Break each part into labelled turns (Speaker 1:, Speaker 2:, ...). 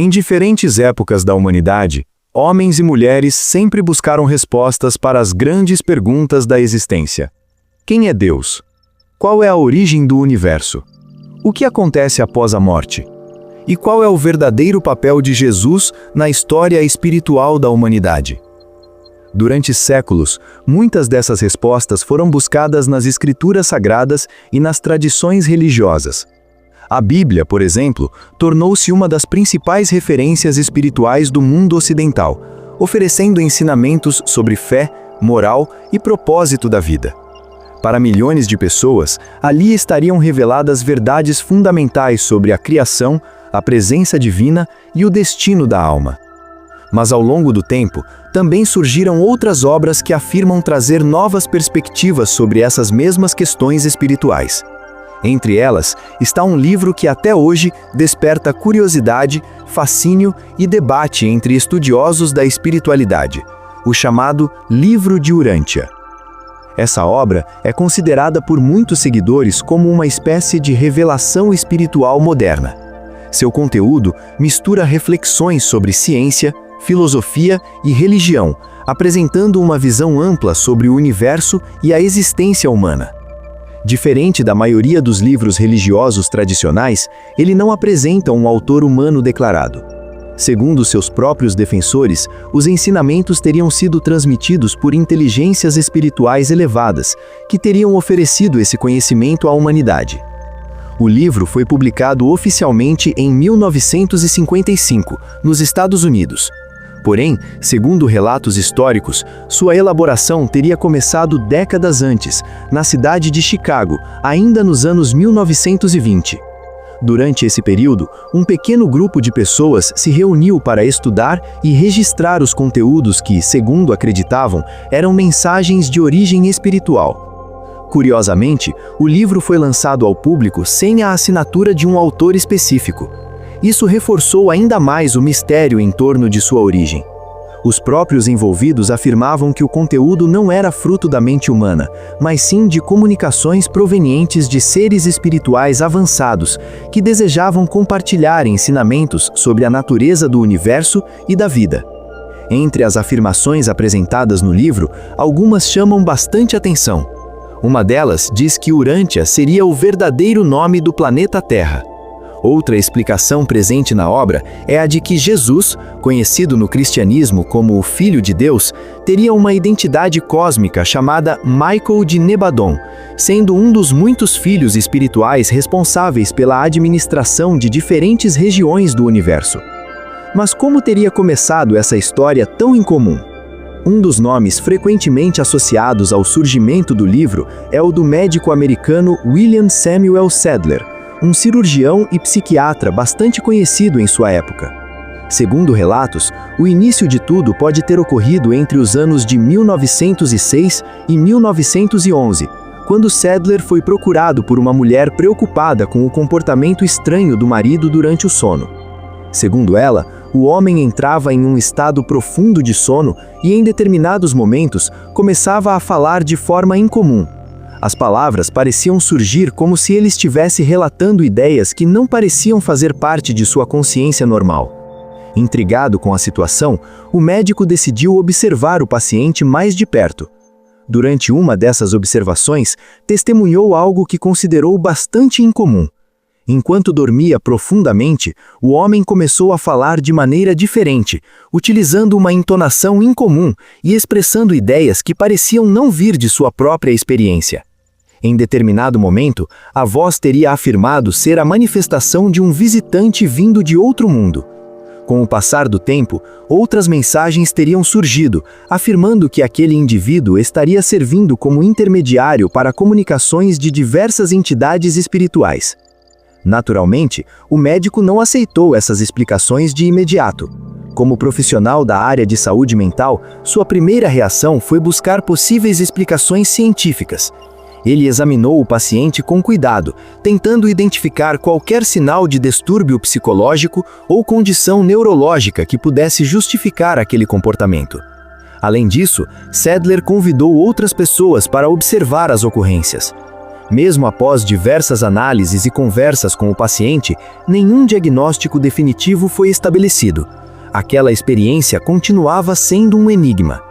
Speaker 1: Em diferentes épocas da humanidade, homens e mulheres sempre buscaram respostas para as grandes perguntas da existência. Quem é Deus? Qual é a origem do universo? O que acontece após a morte? E qual é o verdadeiro papel de Jesus na história espiritual da humanidade? Durante séculos, muitas dessas respostas foram buscadas nas escrituras sagradas e nas tradições religiosas. A Bíblia, por exemplo, tornou-se uma das principais referências espirituais do mundo ocidental, oferecendo ensinamentos sobre fé, moral e propósito da vida. Para milhões de pessoas, ali estariam reveladas verdades fundamentais sobre a criação, a presença divina e o destino da alma. Mas ao longo do tempo, também surgiram outras obras que afirmam trazer novas perspectivas sobre essas mesmas questões espirituais. Entre elas, está um livro que até hoje desperta curiosidade, fascínio e debate entre estudiosos da espiritualidade, o chamado Livro de Urântia. Essa obra é considerada por muitos seguidores como uma espécie de revelação espiritual moderna. Seu conteúdo mistura reflexões sobre ciência, filosofia e religião, apresentando uma visão ampla sobre o universo e a existência humana. Diferente da maioria dos livros religiosos tradicionais, ele não apresenta um autor humano declarado. Segundo seus próprios defensores, os ensinamentos teriam sido transmitidos por inteligências espirituais elevadas, que teriam oferecido esse conhecimento à humanidade. O livro foi publicado oficialmente em 1955, nos Estados Unidos. Porém, segundo relatos históricos, sua elaboração teria começado décadas antes, na cidade de Chicago, ainda nos anos 1920. Durante esse período, um pequeno grupo de pessoas se reuniu para estudar e registrar os conteúdos que, segundo acreditavam, eram mensagens de origem espiritual. Curiosamente, o livro foi lançado ao público sem a assinatura de um autor específico. Isso reforçou ainda mais o mistério em torno de sua origem. Os próprios envolvidos afirmavam que o conteúdo não era fruto da mente humana, mas sim de comunicações provenientes de seres espirituais avançados, que desejavam compartilhar ensinamentos sobre a natureza do universo e da vida. Entre as afirmações apresentadas no livro, algumas chamam bastante atenção. Uma delas diz que Urântia seria o verdadeiro nome do planeta Terra. Outra explicação presente na obra é a de que Jesus, conhecido no cristianismo como o Filho de Deus, teria uma identidade cósmica chamada Michael de Nebadon, sendo um dos muitos filhos espirituais responsáveis pela administração de diferentes regiões do universo. Mas como teria começado essa história tão incomum? Um dos nomes frequentemente associados ao surgimento do livro é o do médico americano William Samuel Sadler, um cirurgião e psiquiatra bastante conhecido em sua época. Segundo relatos, o início de tudo pode ter ocorrido entre os anos de 1906 e 1911, quando Sadler foi procurado por uma mulher preocupada com o comportamento estranho do marido durante o sono. Segundo ela, o homem entrava em um estado profundo de sono e, em determinados momentos, começava a falar de forma incomum. As palavras pareciam surgir como se ele estivesse relatando ideias que não pareciam fazer parte de sua consciência normal. Intrigado com a situação, o médico decidiu observar o paciente mais de perto. Durante uma dessas observações, testemunhou algo que considerou bastante incomum. Enquanto dormia profundamente, o homem começou a falar de maneira diferente, utilizando uma entonação incomum e expressando ideias que pareciam não vir de sua própria experiência. Em determinado momento, a voz teria afirmado ser a manifestação de um visitante vindo de outro mundo. Com o passar do tempo, outras mensagens teriam surgido, afirmando que aquele indivíduo estaria servindo como intermediário para comunicações de diversas entidades espirituais. Naturalmente, o médico não aceitou essas explicações de imediato. Como profissional da área de saúde mental, sua primeira reação foi buscar possíveis explicações científicas. Ele examinou o paciente com cuidado, tentando identificar qualquer sinal de distúrbio psicológico ou condição neurológica que pudesse justificar aquele comportamento. Além disso, Sadler convidou outras pessoas para observar as ocorrências. Mesmo após diversas análises e conversas com o paciente, nenhum diagnóstico definitivo foi estabelecido. Aquela experiência continuava sendo um enigma.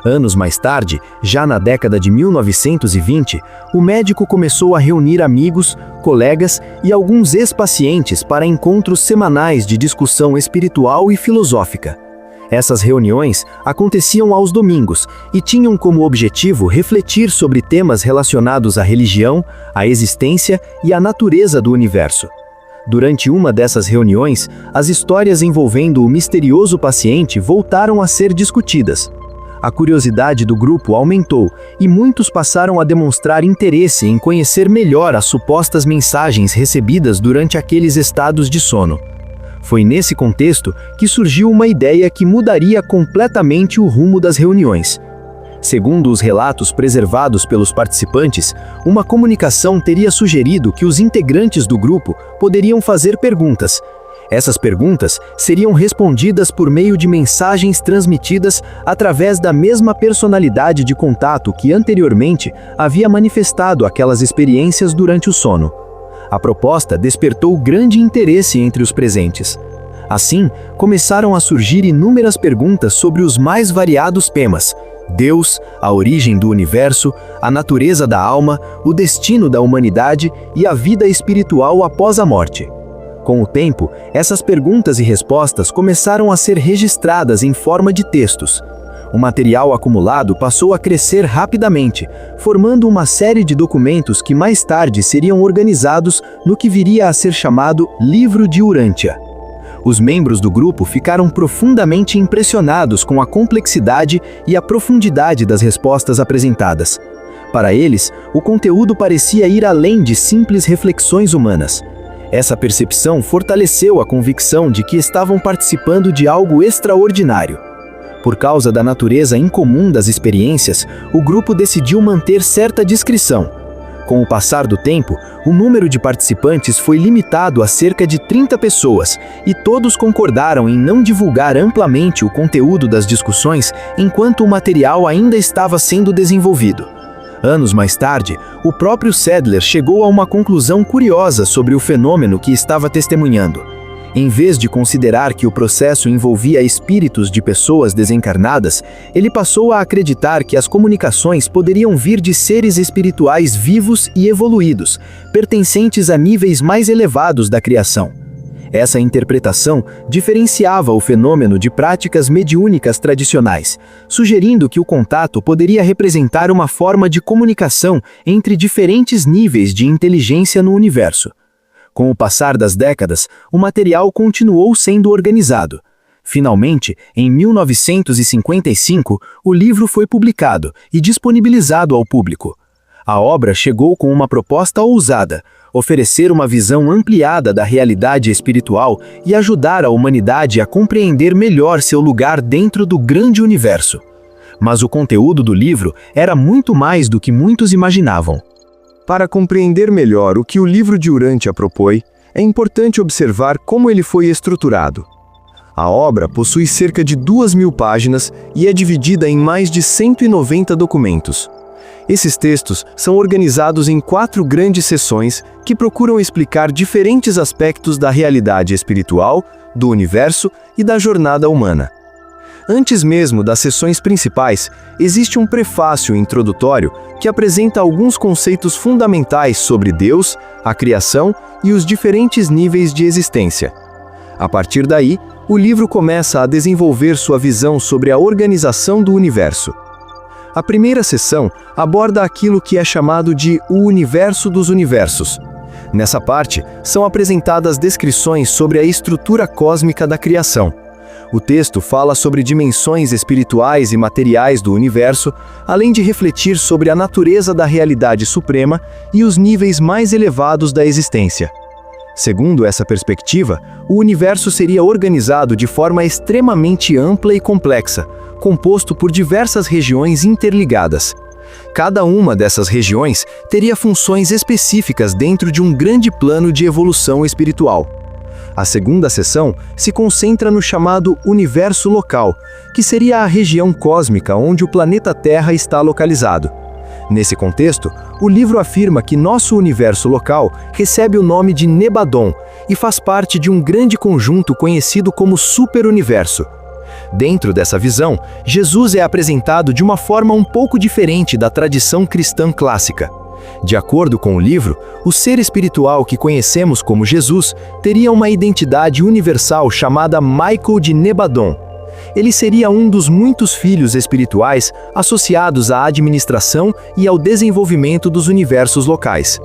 Speaker 1: Anos mais tarde, já na década de 1920, o médico começou a reunir amigos, colegas e alguns ex-pacientes para encontros semanais de discussão espiritual e filosófica. Essas reuniões aconteciam aos domingos e tinham como objetivo refletir sobre temas relacionados à religião, à existência e à natureza do universo. Durante uma dessas reuniões, as histórias envolvendo o misterioso paciente voltaram a ser discutidas. A curiosidade do grupo aumentou e muitos passaram a demonstrar interesse em conhecer melhor as supostas mensagens recebidas durante aqueles estados de sono. Foi nesse contexto que surgiu uma ideia que mudaria completamente o rumo das reuniões. Segundo os relatos preservados pelos participantes, uma comunicação teria sugerido que os integrantes do grupo poderiam fazer perguntas. Essas perguntas seriam respondidas por meio de mensagens transmitidas através da mesma personalidade de contato que anteriormente havia manifestado aquelas experiências durante o sono. A proposta despertou grande interesse entre os presentes. Assim, começaram a surgir inúmeras perguntas sobre os mais variados temas: Deus, a origem do universo, a natureza da alma, o destino da humanidade e a vida espiritual após a morte. Com o tempo, essas perguntas e respostas começaram a ser registradas em forma de textos. O material acumulado passou a crescer rapidamente, formando uma série de documentos que mais tarde seriam organizados no que viria a ser chamado Livro de Urântia. Os membros do grupo ficaram profundamente impressionados com a complexidade e a profundidade das respostas apresentadas. Para eles, o conteúdo parecia ir além de simples reflexões humanas. Essa percepção fortaleceu a convicção de que estavam participando de algo extraordinário. Por causa da natureza incomum das experiências, o grupo decidiu manter certa discrição. Com o passar do tempo, o número de participantes foi limitado a cerca de 30 pessoas, e todos concordaram em não divulgar amplamente o conteúdo das discussões enquanto o material ainda estava sendo desenvolvido. Anos mais tarde, o próprio Sadler chegou a uma conclusão curiosa sobre o fenômeno que estava testemunhando. Em vez de considerar que o processo envolvia espíritos de pessoas desencarnadas, ele passou a acreditar que as comunicações poderiam vir de seres espirituais vivos e evoluídos, pertencentes a níveis mais elevados da criação. Essa interpretação diferenciava o fenômeno de práticas mediúnicas tradicionais, sugerindo que o contato poderia representar uma forma de comunicação entre diferentes níveis de inteligência no universo. Com o passar das décadas, o material continuou sendo organizado. Finalmente, em 1955, o livro foi publicado e disponibilizado ao público. A obra chegou com uma proposta ousada: oferecer uma visão ampliada da realidade espiritual e ajudar a humanidade a compreender melhor seu lugar dentro do grande universo. Mas o conteúdo do livro era muito mais do que muitos imaginavam. Para compreender melhor o que o livro de Urântia propõe, é importante observar como ele foi estruturado. A obra possui cerca de 2.000 páginas e é dividida em mais de 190 documentos. Esses textos são organizados em 4 grandes seções que procuram explicar diferentes aspectos da realidade espiritual, do universo e da jornada humana. Antes mesmo das sessões principais, existe um prefácio introdutório que apresenta alguns conceitos fundamentais sobre Deus, a criação e os diferentes níveis de existência. A partir daí, o livro começa a desenvolver sua visão sobre a organização do universo. A primeira seção aborda aquilo que é chamado de o universo dos universos. Nessa parte, são apresentadas descrições sobre a estrutura cósmica da criação. O texto fala sobre dimensões espirituais e materiais do universo, além de refletir sobre a natureza da realidade suprema e os níveis mais elevados da existência. Segundo essa perspectiva, o universo seria organizado de forma extremamente ampla e complexa, composto por diversas regiões interligadas. Cada uma dessas regiões teria funções específicas dentro de um grande plano de evolução espiritual. A segunda seção se concentra no chamado universo local, que seria a região cósmica onde o planeta Terra está localizado. Nesse contexto, o livro afirma que nosso universo local recebe o nome de Nebadon e faz parte de um grande conjunto conhecido como superuniverso. Dentro dessa visão, Jesus é apresentado de uma forma um pouco diferente da tradição cristã clássica. De acordo com o livro, o ser espiritual que conhecemos como Jesus teria uma identidade universal chamada Michael de Nebadon. Ele seria um dos muitos filhos espirituais associados à administração e ao desenvolvimento dos universos locais.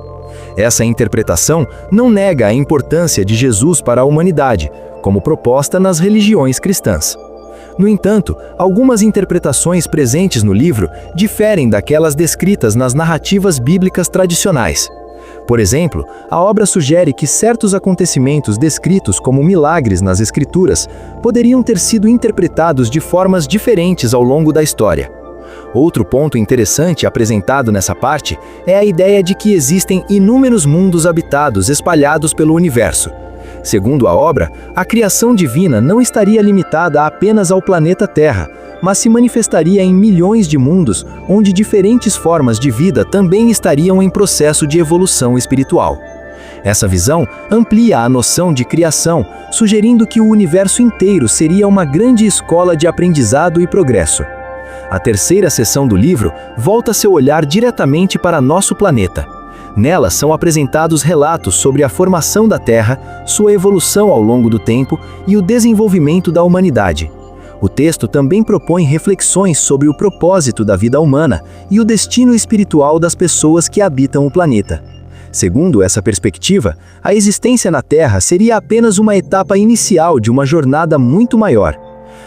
Speaker 1: Essa interpretação não nega a importância de Jesus para a humanidade, como proposta nas religiões cristãs. No entanto, algumas interpretações presentes no livro diferem daquelas descritas nas narrativas bíblicas tradicionais. Por exemplo, a obra sugere que certos acontecimentos descritos como milagres nas Escrituras poderiam ter sido interpretados de formas diferentes ao longo da história. Outro ponto interessante apresentado nessa parte é a ideia de que existem inúmeros mundos habitados espalhados pelo universo. Segundo a obra, a criação divina não estaria limitada apenas ao planeta Terra, mas se manifestaria em milhões de mundos, onde diferentes formas de vida também estariam em processo de evolução espiritual. Essa visão amplia a noção de criação, sugerindo que o universo inteiro seria uma grande escola de aprendizado e progresso. A terceira seção do livro volta seu olhar diretamente para nosso planeta. Nela são apresentados relatos sobre a formação da Terra, sua evolução ao longo do tempo e o desenvolvimento da humanidade. O texto também propõe reflexões sobre o propósito da vida humana e o destino espiritual das pessoas que habitam o planeta. Segundo essa perspectiva, a existência na Terra seria apenas uma etapa inicial de uma jornada muito maior.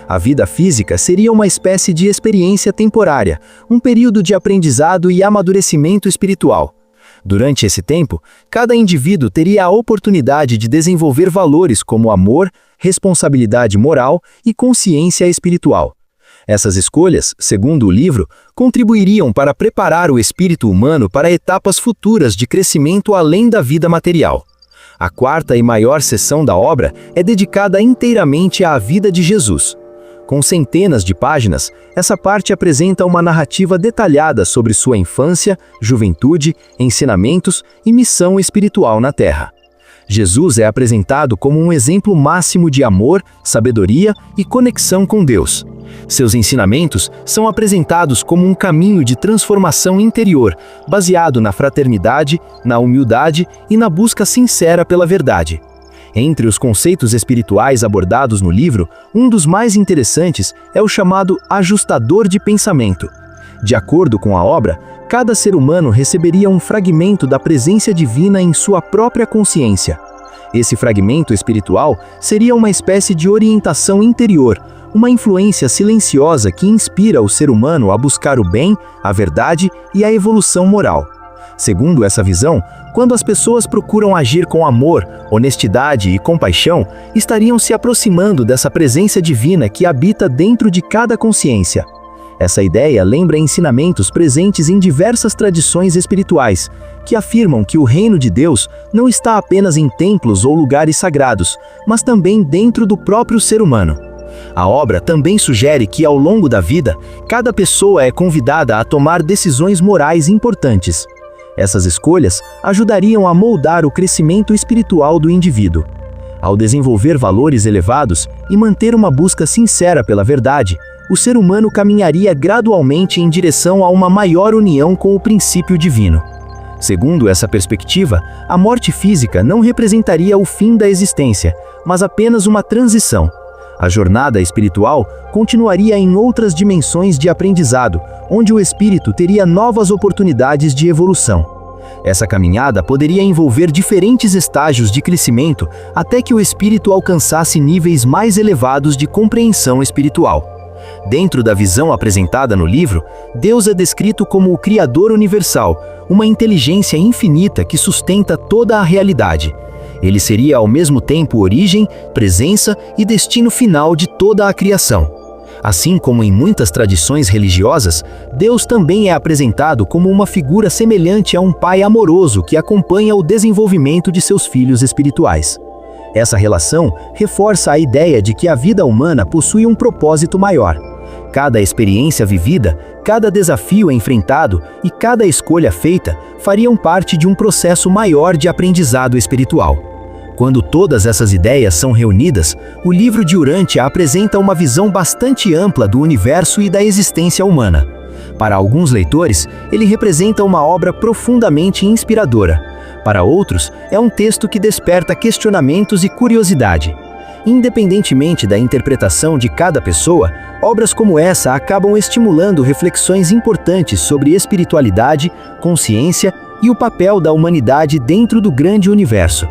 Speaker 1: A vida física seria uma espécie de experiência temporária, um período de aprendizado e amadurecimento espiritual. Durante esse tempo, cada indivíduo teria a oportunidade de desenvolver valores como amor, responsabilidade moral e consciência espiritual. Essas escolhas, segundo o livro, contribuiriam para preparar o espírito humano para etapas futuras de crescimento além da vida material. A quarta e maior seção da obra é dedicada inteiramente à vida de Jesus. Com centenas de páginas, essa parte apresenta uma narrativa detalhada sobre sua infância, juventude, ensinamentos e missão espiritual na Terra. Jesus é apresentado como um exemplo máximo de amor, sabedoria e conexão com Deus. Seus ensinamentos são apresentados como um caminho de transformação interior, baseado na fraternidade, na humildade e na busca sincera pela verdade. Entre os conceitos espirituais abordados no livro, um dos mais interessantes é o chamado ajustador de pensamento. De acordo com a obra, cada ser humano receberia um fragmento da presença divina em sua própria consciência. Esse fragmento espiritual seria uma espécie de orientação interior, uma influência silenciosa que inspira o ser humano a buscar o bem, a verdade e a evolução moral. Segundo essa visão, quando as pessoas procuram agir com amor, honestidade e compaixão, estariam se aproximando dessa presença divina que habita dentro de cada consciência. Essa ideia lembra ensinamentos presentes em diversas tradições espirituais, que afirmam que o reino de Deus não está apenas em templos ou lugares sagrados, mas também dentro do próprio ser humano. A obra também sugere que, ao longo da vida, cada pessoa é convidada a tomar decisões morais importantes. Essas escolhas ajudariam a moldar o crescimento espiritual do indivíduo. Ao desenvolver valores elevados e manter uma busca sincera pela verdade, o ser humano caminharia gradualmente em direção a uma maior união com o princípio divino. Segundo essa perspectiva, a morte física não representaria o fim da existência, mas apenas uma transição. A jornada espiritual continuaria em outras dimensões de aprendizado, onde o espírito teria novas oportunidades de evolução. Essa caminhada poderia envolver diferentes estágios de crescimento até que o espírito alcançasse níveis mais elevados de compreensão espiritual. Dentro da visão apresentada no livro, Deus é descrito como o Criador universal, uma inteligência infinita que sustenta toda a realidade. Ele seria ao mesmo tempo origem, presença e destino final de toda a criação. Assim como em muitas tradições religiosas, Deus também é apresentado como uma figura semelhante a um pai amoroso que acompanha o desenvolvimento de seus filhos espirituais. Essa relação reforça a ideia de que a vida humana possui um propósito maior. Cada experiência vivida
Speaker 2: Cada desafio enfrentado e cada escolha feita fariam parte de um processo maior de aprendizado espiritual. Quando todas essas ideias são reunidas, o livro de Urântia apresenta uma visão bastante ampla do universo e da existência humana. Para alguns leitores, ele representa uma obra profundamente inspiradora. Para outros, é um texto que desperta questionamentos e curiosidade. Independentemente da interpretação de cada pessoa, obras como essa acabam estimulando reflexões importantes sobre espiritualidade, consciência e o papel da humanidade dentro do grande universo.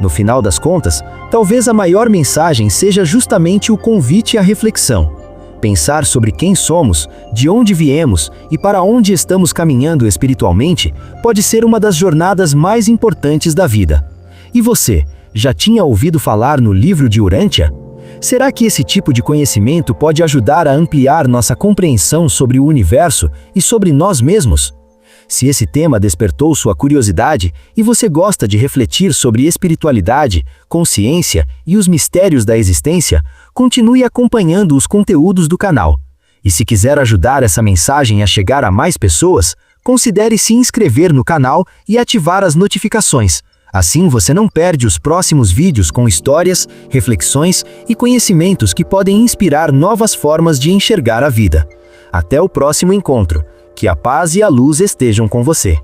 Speaker 2: No final das contas, talvez a maior mensagem seja justamente o convite à reflexão. Pensar sobre quem somos, de onde viemos e para onde estamos caminhando espiritualmente pode ser uma das jornadas mais importantes da vida. E você, já tinha ouvido falar no livro de Urântia? Será que esse tipo de conhecimento pode ajudar a ampliar nossa compreensão sobre o universo e sobre nós mesmos? Se esse tema despertou sua curiosidade e você gosta de refletir sobre espiritualidade, consciência e os mistérios da existência, continue acompanhando os conteúdos do canal. E se quiser ajudar essa mensagem a chegar a mais pessoas, considere se inscrever no canal e ativar as notificações. Assim você não perde os próximos vídeos com histórias, reflexões e conhecimentos que podem inspirar novas formas de enxergar a vida. Até o próximo encontro. Que a paz e a luz estejam com você.